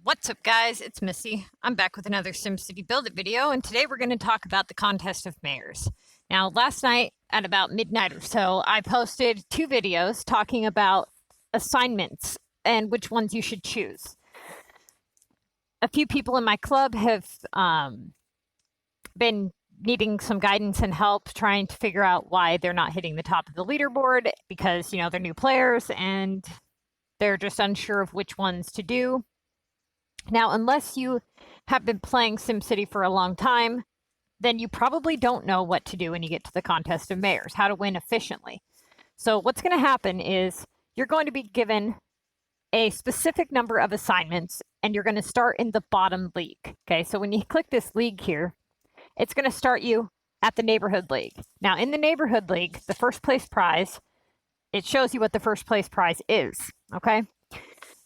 What's up, guys? It's Missy. I'm back with another SimCity Build It video, and today we're going to talk about the contest of mayors. Now, last night at about midnight or so, I posted 2 videos talking about assignments and which ones you should choose. A few people in my club have been needing some guidance and help trying to figure out why they're not hitting the top of the leaderboard because, you know, they're new players and they're just unsure of which ones to do. Now, unless you have been playing SimCity for a long time, then you probably don't know what to do when you get to the contest of mayors, how to win efficiently. So what's going to happen is you're going to be given a specific number of assignments, and you're going to start in the bottom league. Okay, so when you click this league here, it's going to start you at the neighborhood league. Now, in the neighborhood league, the first place prize, it shows you what the first place prize is. Okay.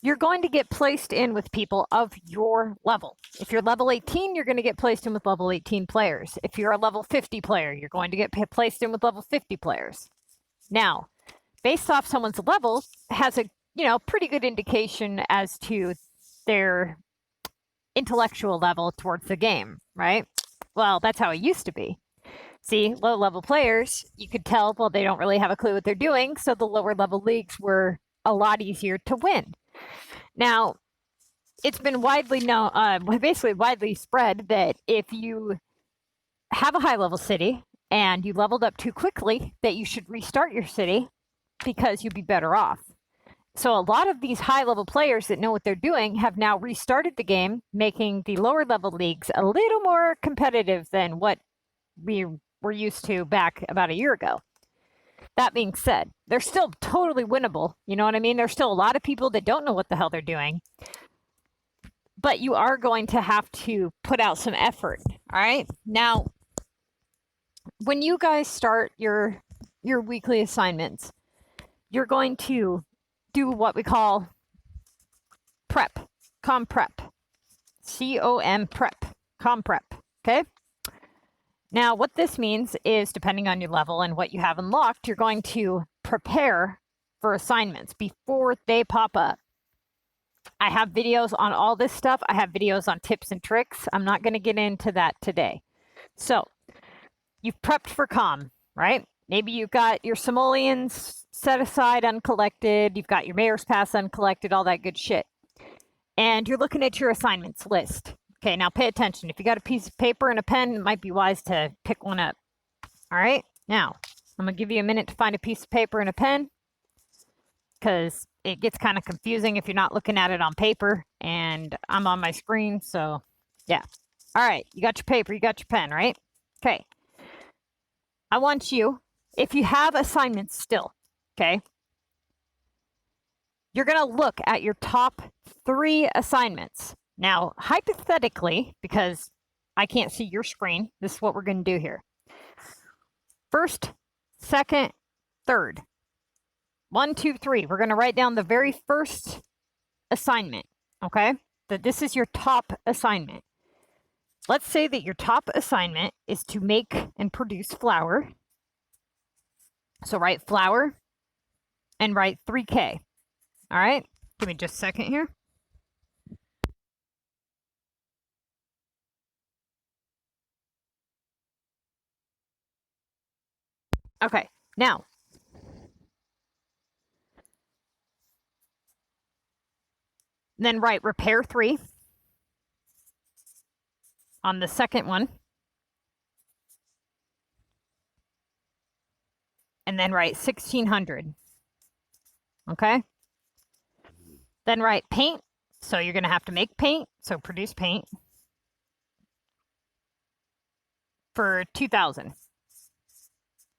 You're going to get placed in with people of your level. If you're level 18, you're going to get placed in with level 18 players. If you're a level 50 player, you're going to get placed in with level 50 players. Now, based off someone's level has a, pretty good indication as to their intellectual level towards the game, right? Well, that's how it used to be. See, low level players, you could tell, well, they don't really have a clue what they're doing. So the lower level leagues were a lot easier to win. Now, it's been widely known, basically widely spread that if you have a high-level city and you leveled up too quickly, that you should restart your city because you'd be better off. So a lot of these high-level players that know what they're doing have now restarted the game, making the lower-level leagues a little more competitive than what we were used to back about a year ago. That being said, they're still totally winnable. You know what I mean? There's still a lot of people that don't know what the hell they're doing. But you are going to have to put out some effort. All right? Now, when you guys start your weekly assignments, you're going to do what we call prep. CoM prep. CoM prep. CoM prep. Okay? Now, what this means is, depending on your level and what you have unlocked, you're going to prepare for assignments before they pop up. I have videos on all this stuff. I have videos on tips and tricks. I'm not going to get into that today. So, you've prepped for CoM, right? Maybe you've got your simoleons set aside uncollected. You've got your mayor's pass uncollected, all that good shit. And you're looking at your assignments list. Okay, now pay attention. If you got a piece of paper and a pen, it might be wise to pick one up. All right, now I'm going to give you a minute to find a piece of paper and a pen because it gets kind of confusing if you're not looking at it on paper, and I'm on my screen, so yeah. All right, you got your paper, you got your pen, right? Okay. I want you, if you have assignments still, okay, you're going to look at your top 3 assignments. Now, hypothetically, because I can't see your screen, this is what we're going to do here. First, second, third. 1, 2, 3. We're going to write down the very first assignment, okay? That this is your top assignment. Let's say that your top assignment is to make and produce flour. So write flour and write 3K. All right? Give me just a second here. Okay, now, then write repair 3 on the second one, and then write 1600, okay? Then write paint, so you're going to have to make paint, so produce paint for 2000.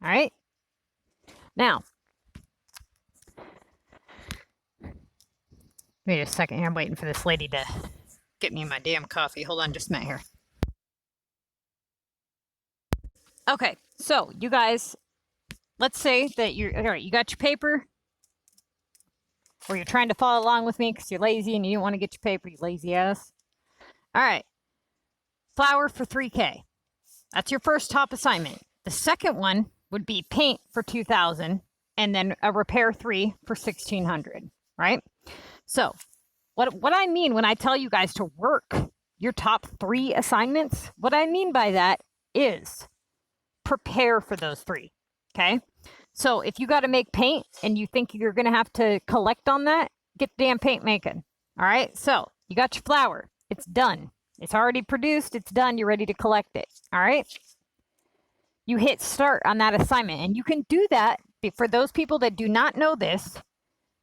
All right. Now, wait a second here. I'm waiting for this lady to get me my damn coffee. Hold on just a minute here. Okay. So, you guys, let's say that you're, all right, you got your paper, or you're trying to follow along with me because you're lazy and you don't want to get your paper, you lazy ass. All right. Flour for 3K. That's your first top assignment. The second one would be paint for 2000 and then a repair 3 for 1600, right? So What I mean when I tell you guys to work your top 3 assignments, what I mean by that is prepare for those 3, okay? So if you got to make paint and you think you're going to have to collect on that, get the damn paint making, all right? So you got your flour. It's done. It's already produced. It's done. You're ready to collect it, all right? You hit start on that assignment, and you can do that. For those people that do not know this,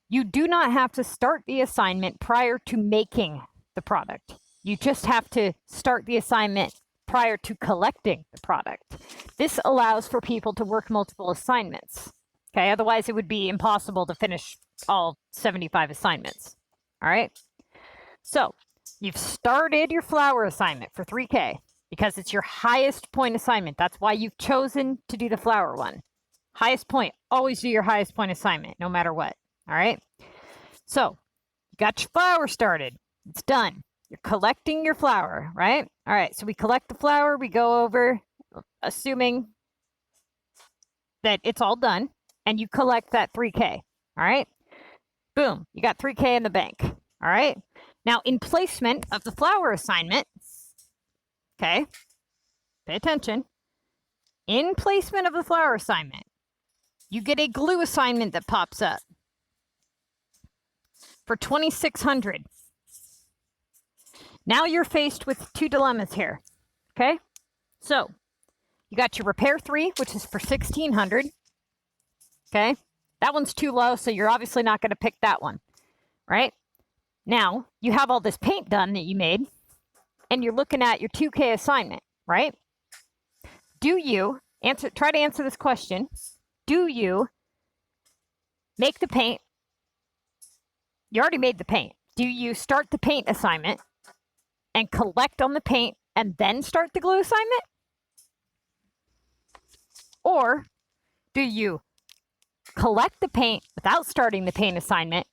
you do not have to start the assignment prior to making the product. You just have to start the assignment prior to collecting the product. This allows for people to work multiple assignments. Okay, otherwise it would be impossible to finish all 75 assignments. All right. So you've started your flour assignment for 3K because it's your highest point assignment. That's why you've chosen to do the flour one. Highest point. Always do your highest point assignment, no matter what. All right. So you got your flour started. It's done. You're collecting your flour, right? All right. So we collect the flour. We go over, assuming that it's all done, and you collect that 3K. All right. Boom. You got 3K in the bank. All right. Now, in placement of the flour assignment, okay, pay attention. In placement of the flour assignment, you get a glue assignment that pops up for 2,600. Now you're faced with 2 dilemmas here, okay? So you got your repair 3, which is for 1,600, okay? That one's too low, so you're obviously not going to pick that one, right? Now you have all this paint done that you made, and you're looking at your 2K assignment, right? Do you try to answer this question? Do you make the paint? You already made the paint. Do you start the paint assignment and collect on the paint and then start the glue assignment? Or do you collect the paint without starting the paint assignment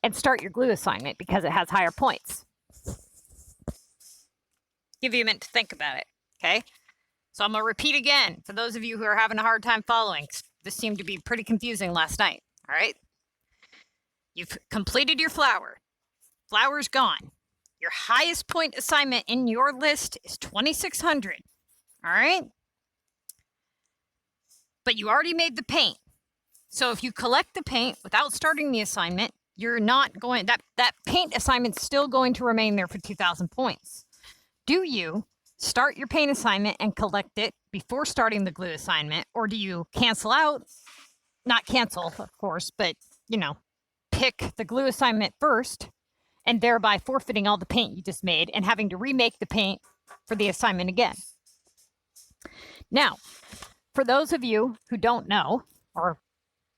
and start your glue assignment because it has higher points? Give you a minute to think about it, okay? So I'm going to repeat again for those of you who are having a hard time following. This seemed to be pretty confusing last night, all right? You've completed your flour. Flour's gone. Your highest point assignment in your list is 2,600, all right? But you already made the paint. So if you collect the paint without starting the assignment, you're not going, that paint assignment's still going to remain there for 2,000 points. Do you start your paint assignment and collect it before starting the glue assignment, or do you cancel out, not cancel, of course, but, you know, pick the glue assignment first and thereby forfeiting all the paint you just made and having to remake the paint for the assignment again? Now, for those of you who don't know, or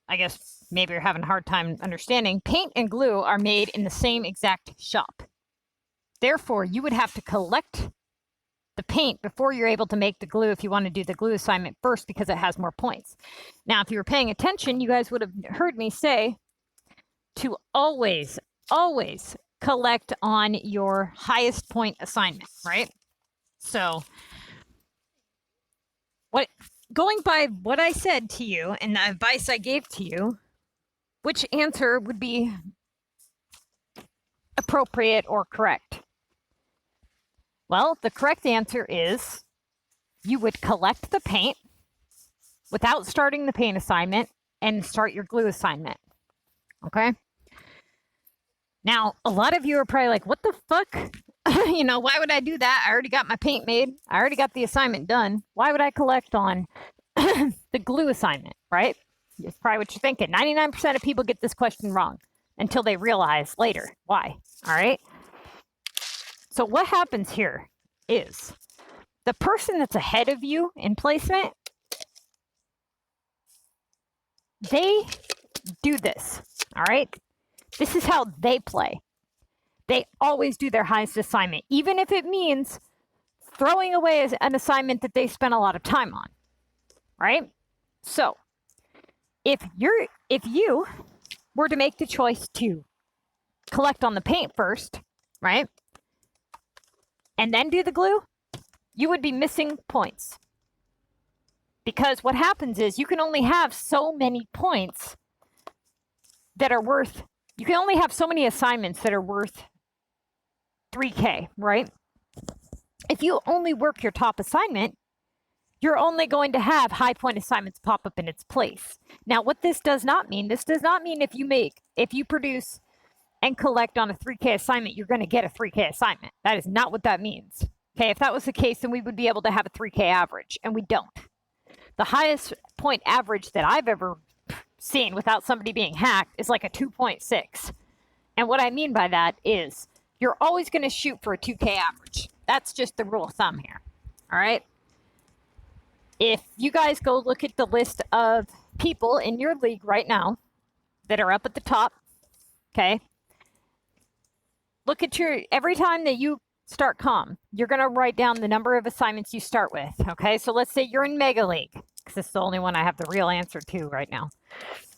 I guess maybe you're having a hard time understanding, paint and glue are made in the same exact shop. Therefore, you would have to collect the paint before you're able to make the glue if you want to do the glue assignment first because it has more points. Now, if you were paying attention, you guys would have heard me say to always, always collect on your highest point assignment, right? So going by what I said to you and the advice I gave to you, which answer would be appropriate or correct? Well, the correct answer is you would collect the paint without starting the paint assignment and start your glue assignment. Okay? Now, a lot of you are probably like, what the fuck? You know, why would I do that? I already got my paint made. I already got the assignment done. Why would I collect on the glue assignment, right? That's probably what you're thinking. 99% of people get this question wrong until they realize later why. All right? So what happens here is the person that's ahead of you in placement, they do this, all right? This is how they play. They always do their highest assignment, even if it means throwing away an assignment that they spent a lot of time on, right? So if you were to make the choice to collect on the paint first, right, and then do the glue, you would be missing points. Because what happens is you can only have so many points that are worth, you can only have so many assignments that are worth 3K, right? If you only work your top assignment, you're only going to have high point assignments pop up in its place. Now, what this does not mean if you produce and collect on a 3K assignment, you're going to get a 3K assignment. That is not what that means. Okay, if that was the case, then we would be able to have a 3K average, and we don't. The highest point average that I've ever seen without somebody being hacked is like a 2.6. And what I mean by that is you're always going to shoot for a 2K average. That's just the rule of thumb here. All right. If you guys go look at the list of people in your league right now that are up at the top, okay, look at every time that you start CoM, you're going to write down the number of assignments you start with, okay? So let's say you're in Mega League, because this is the only one I have the real answer to right now.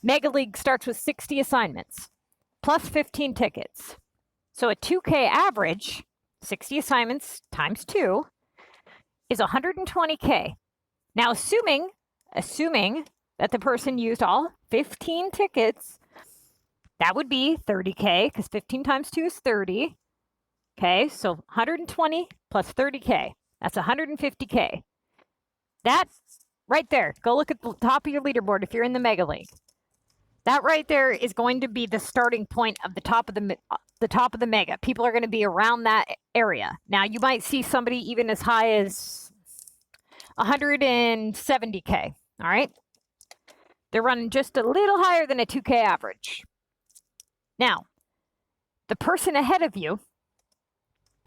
Mega League starts with 60 assignments, plus 15 tickets. So a 2K average, 60 assignments times 2, is 120K. Now, assuming that the person used all 15 tickets, that would be 30K, because 15 times 2 is 30. Okay, so 120 plus 30K. That's 150K. That right there, go look at the top of your leaderboard if you're in the Mega League. That right there is going to be the starting point of the top of the Mega. People are going to be around that area. Now, you might see somebody even as high as 170K, all right? They're running just a little higher than a 2K average. Now, the person ahead of you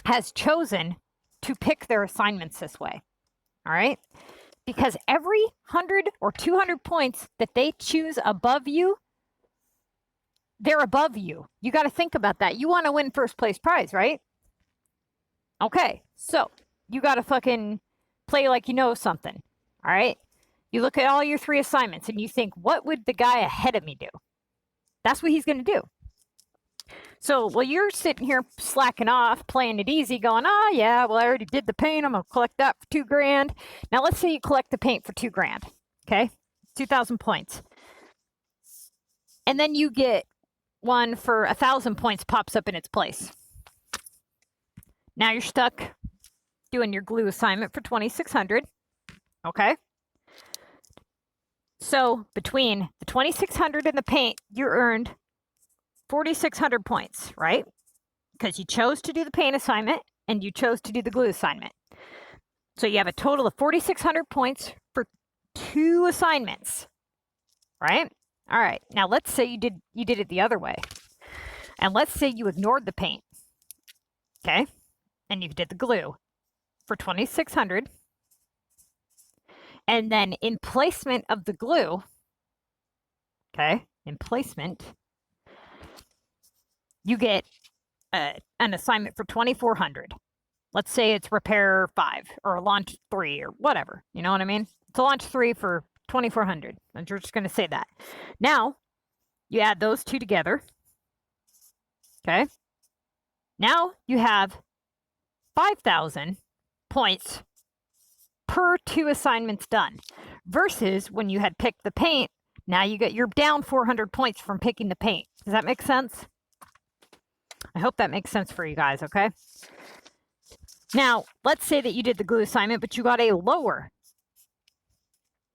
has chosen to pick their assignments this way, all right? Because every 100 or 200 points that they choose above you, they're above you. You got to think about that. You want to win first place prize, right? Okay, so you got to fucking play like you know something, all right? You look at all your 3 assignments and you think, what would the guy ahead of me do? That's what he's going to do. So while you're sitting here slacking off, playing it easy, going, oh, yeah, well, I already did the paint. I'm going to collect that for $2,000. Now, let's say you collect the paint for $2,000, okay? 2,000 points. And then you get one for 1,000 points pops up in its place. Now you're stuck doing your glue assignment for 2,600, okay? So between the 2,600 and the paint, you earned 4,600 points, right? Because you chose to do the paint assignment and you chose to do the glue assignment. So you have a total of 4,600 points for 2 assignments, right? All right. Now let's say you did it the other way. And let's say you ignored the paint, okay? And you did the glue for 2,600. And then in placement of the glue, okay, in placement, you get an assignment for 2,400. Let's say it's repair 5 or launch 3 or whatever. You know what I mean? It's a launch 3 for 2,400. And you're just going to say that. Now, you add those 2 together. Okay. Now you have 5,000 points per 2 assignments done. Versus when you had picked the paint, now you're down 400 points from picking the paint. Does that make sense? I hope that makes sense for you guys, okay? Now, let's say that you did the glue assignment, but you got a lower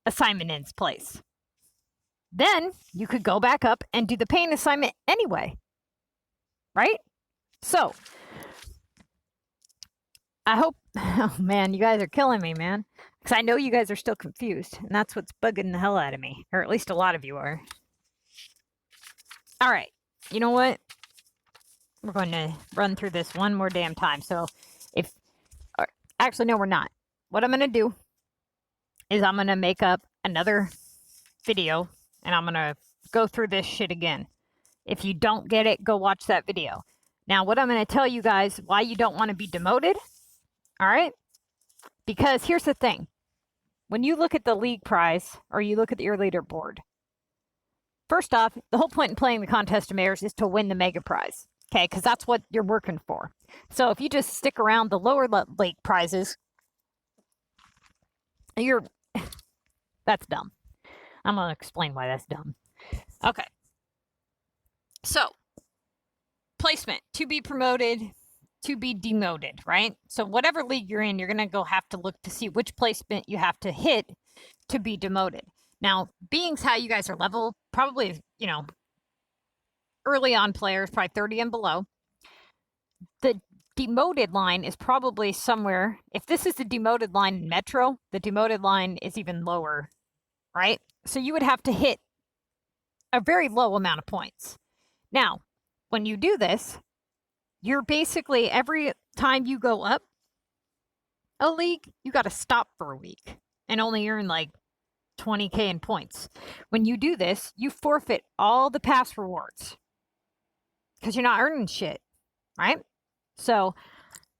assignment in its place. Then you could go back up and do the paint assignment anyway, right? So, I hope, oh man, you guys are killing me, man. Because I know you guys are still confused, and that's what's bugging the hell out of me. Or at least a lot of you are. All right, you know what? We're going to run through this one more damn time. So actually, no, we're not. What I'm going to do is I'm going to make up another video and I'm going to go through this shit again. If you don't get it, go watch that video. Now, what I'm going to tell you guys why you don't want to be demoted. All right? Because here's the thing. When you look at the league prize or you look at your leaderboard, first off, the whole point in playing the contest of mayors is to win the mega prize. Okay, because that's what you're working for. So if you just stick around the lower league prizes, that's dumb. I'm going to explain why that's dumb. Okay. So, placement. To be promoted, to be demoted, right? So whatever league you're in, you're going to have to look to see which placement you have to hit to be demoted. Now, being how you guys are level, probably, you know, early on players, probably 30 and below, the demoted line is probably somewhere, if this is the demoted line in Metro, the demoted line is even lower, right? So you would have to hit a very low amount of points. Now, when you do this, you're basically, every time you go up a league, you got to stop for a week and only earn like 20K in points. When you do this, you forfeit all the past rewards because you're not earning shit, right? So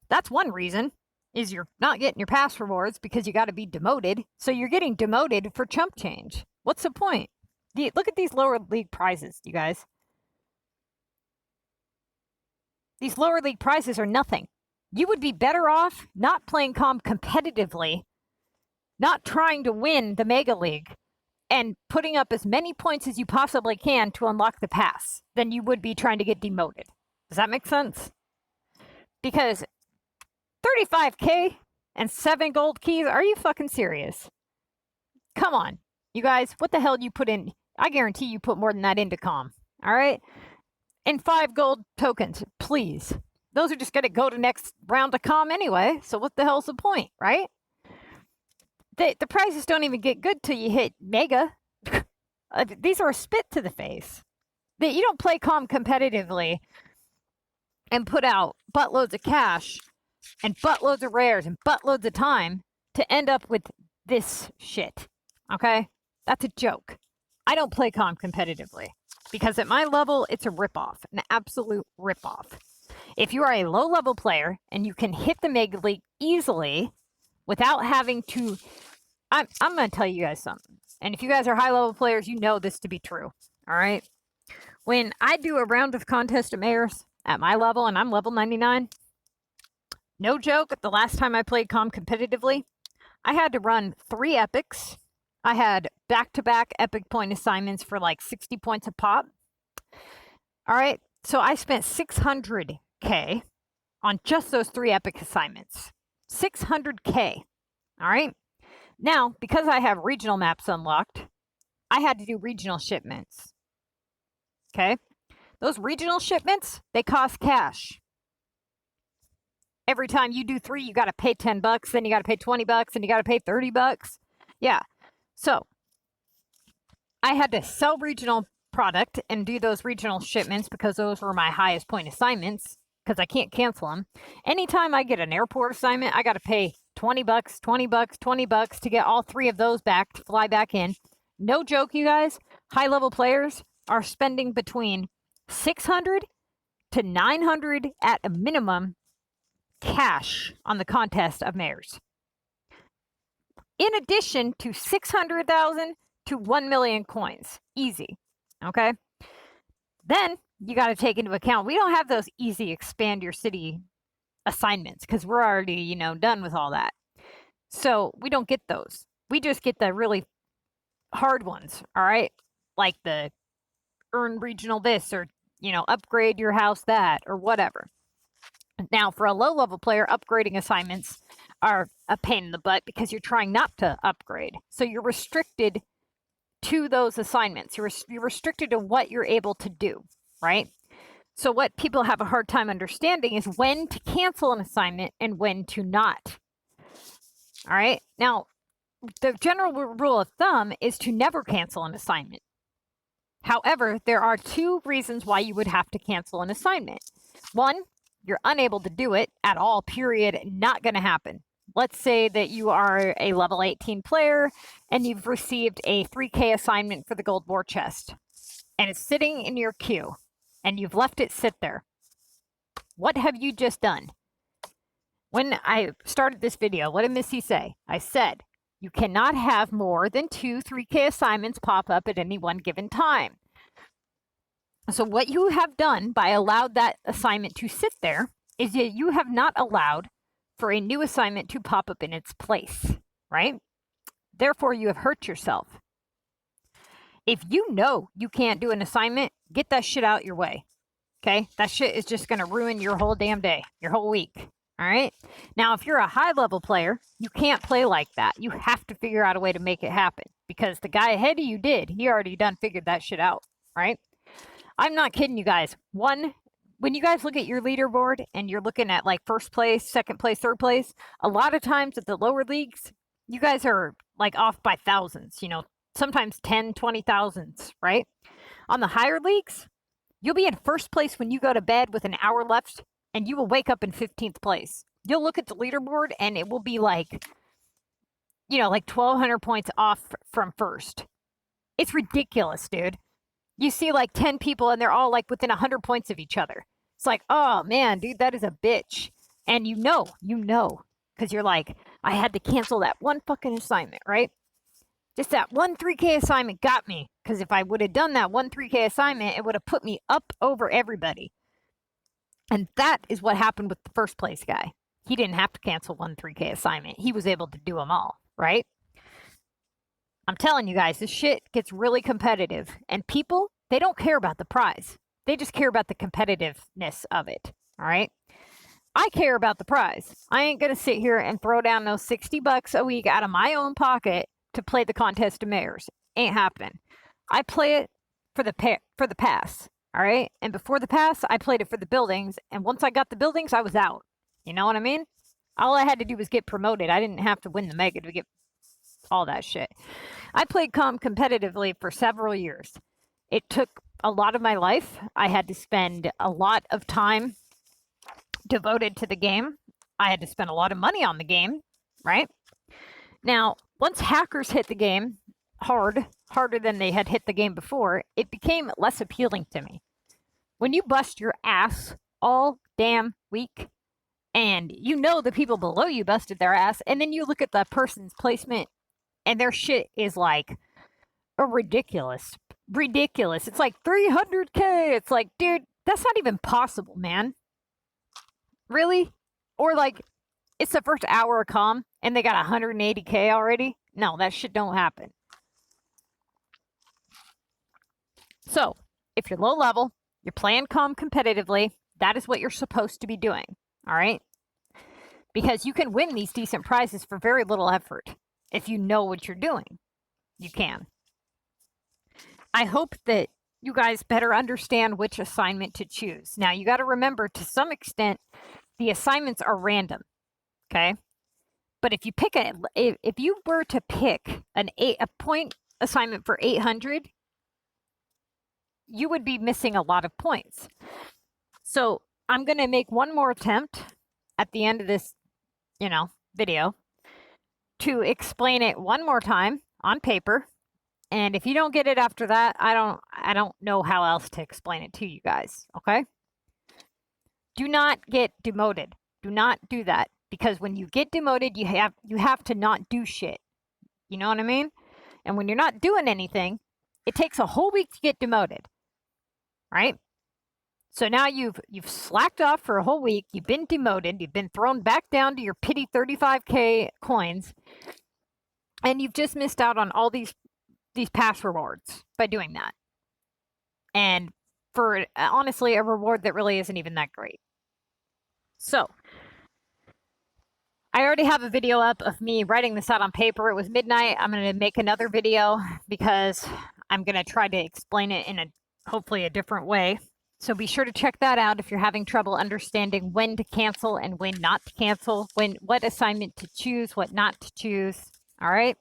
that's one reason, is you're not getting your past rewards because you got to be demoted. So you're getting demoted for chump change. What's the point? Look at these lower league prizes, you guys. These lower league prizes are nothing. You would be better off not playing CoM competitively, not trying to win the Mega League, and putting up as many points as you possibly can to unlock the pass than you would be trying to get demoted. Does that make sense? Because 35K and 7 gold keys, are you fucking serious? Come on, you guys, what the hell do you put in? I guarantee you put more than that into CoM, all right? And 5 gold tokens, please. Those are just going to go to next round of CoM anyway, so what the hell's the point, right? The prizes don't even get good till you hit Mega. These are a spit to the face. You don't play CoM competitively and put out buttloads of cash and buttloads of rares and buttloads of time to end up with this shit, okay? That's a joke. I don't play CoM competitively because at my level, it's a ripoff, an absolute ripoff. If you are a low-level player and you can hit the Mega League easily without having to... I'm going to tell you guys something. And if you guys are high-level players, you know this to be true, all right? When I do a round of contest of mayors at my level, and I'm level 99, no joke, the last time I played CoM competitively, I had to run 3 epics. I had back-to-back epic point assignments for like 60 points a pop. All right, so I spent 600K on just those 3 epic assignments. 600K, all right? Now, because I have regional maps unlocked, I had to do regional shipments, okay? Those regional shipments, they cost cash. Every time you do 3, you got to pay 10 bucks, then you got to pay 20 bucks, and you got to pay 30 bucks. Yeah. So I had to sell regional product and do those regional shipments because those were my highest point assignments because I can't cancel them. Anytime I get an airport assignment, I got to pay 20 bucks, 20 bucks, 20 bucks to get all 3 of those back to fly back in. No joke, you guys. High-level players are spending between 600 to 900 at a minimum cash on the contest of mayors. In addition to 600,000 to 1 million coins. Easy. Okay? Then you got to take into account, we don't have those easy expand your city assignments because we're already, you know, done with all that. So we don't get those. We just get the really hard ones, all right? Like the earn regional this or, you know, upgrade your house that or whatever. Now, for a low-level player, upgrading assignments are a pain in the butt because you're trying not to upgrade. So you're restricted to those assignments. You're restricted to what you're able to do, right? So what people have a hard time understanding is when to cancel an assignment and when to not. All right? Now, the general rule of thumb is to never cancel an assignment. However, there are 2 reasons why you would have to cancel an assignment. One, you're unable to do it at all, period. Not going to happen. Let's say that you are a level 18 player and you've received a 3K assignment for the gold war chest and it's sitting in your queue and you've left it sit there. What have you just done? When I started this video, what did Missy say? I said, you cannot have more than 2 3K assignments pop up at any one given time. So what you have done by allowed that assignment to sit there is that you have not allowed for a new assignment to pop up in its place, right? Therefore, you have hurt yourself. If you know you can't do an assignment, get that shit out your way. Okay, that shit is just going to ruin your whole damn day, your whole week. All right. Now, if you're a high level player, you can't play like that. You have to figure out a way to make it happen because the guy ahead of you did. He already done figured that shit out. Right. I'm not kidding you guys. When you guys look at your leaderboard and you're looking at like first place, second place, third place, a lot of times at the lower leagues, you guys are like off by thousands, you know, sometimes 10, 20 thousands, right? On the higher leagues, you'll be in first place when you go to bed with an hour left and you will wake up in 15th place. You'll look at the leaderboard and it will be like, you know, like 1,200 points off from first. It's ridiculous, dude. You see like 10 people and they're all like within 100 points of each other. It's like, oh man, dude, that is a bitch. And you know, because you're like, I had to cancel that one fucking assignment, right? Just that one 3K assignment got me. Because if I would have done that one 3K assignment, it would have put me up over everybody. And that is what happened with the first place guy. He didn't have to cancel one 3K assignment. He was able to do them all, right? I'm telling you guys, this shit gets really competitive. And people, they don't care about the prize. They just care about the competitiveness of it, all right? I care about the prize. I ain't going to sit here and throw down those $60 a week out of my own pocket to play the contest of mayors. Ain't happening. I play it for the pass, all right? And before the pass, I played it for the buildings. And once I got the buildings, I was out. You know what I mean? All I had to do was get promoted. I didn't have to win the mega to get all that shit. I played CoM competitively for several years. It took a lot of my life. I had to spend a lot of time devoted to the game. I had to spend a lot of money on the game, right? Now, once hackers hit the game harder than they had hit the game before, it became less appealing to me. When you bust your ass all damn week, and you know the people below you busted their ass, and then you look at the person's placement, and their shit is like ridiculous. It's like 300K. It's like, dude, that's not even possible, man. Really? Or like, it's the first hour of CoM and they got 180K already? No, that shit don't happen. So, if you're low level, you're playing CoM competitively, that is what you're supposed to be doing, all right? Because you can win these decent prizes for very little effort. If you know what you're doing, you can. I hope that you guys better understand which assignment to choose. Now, you got to remember, to some extent, the assignments are random, okay? But if you were to pick a point assignment for 800, you would be missing a lot of points. So I'm going to make one more attempt at the end of this, video to explain it one more time on paper. And if you don't get it after that, I don't know how else to explain it to you guys, okay? Do not get demoted. Do not do that, because when you get demoted, you have to not do shit. You know what I mean? And when you're not doing anything, it takes a whole week to get demoted, right? So now you've slacked off for a whole week. You've been demoted. You've been thrown back down to your pity 35K coins, and you've just missed out on all these pass rewards by doing that. And for honestly a reward that really isn't even that great. So I already have a video up of me writing this out on paper. It was midnight. I'm going to make another video because I'm going to try to explain it in hopefully a different way. So be sure to check that out if you're having trouble understanding when to cancel and when not to cancel, what assignment to choose, what not to choose. All right.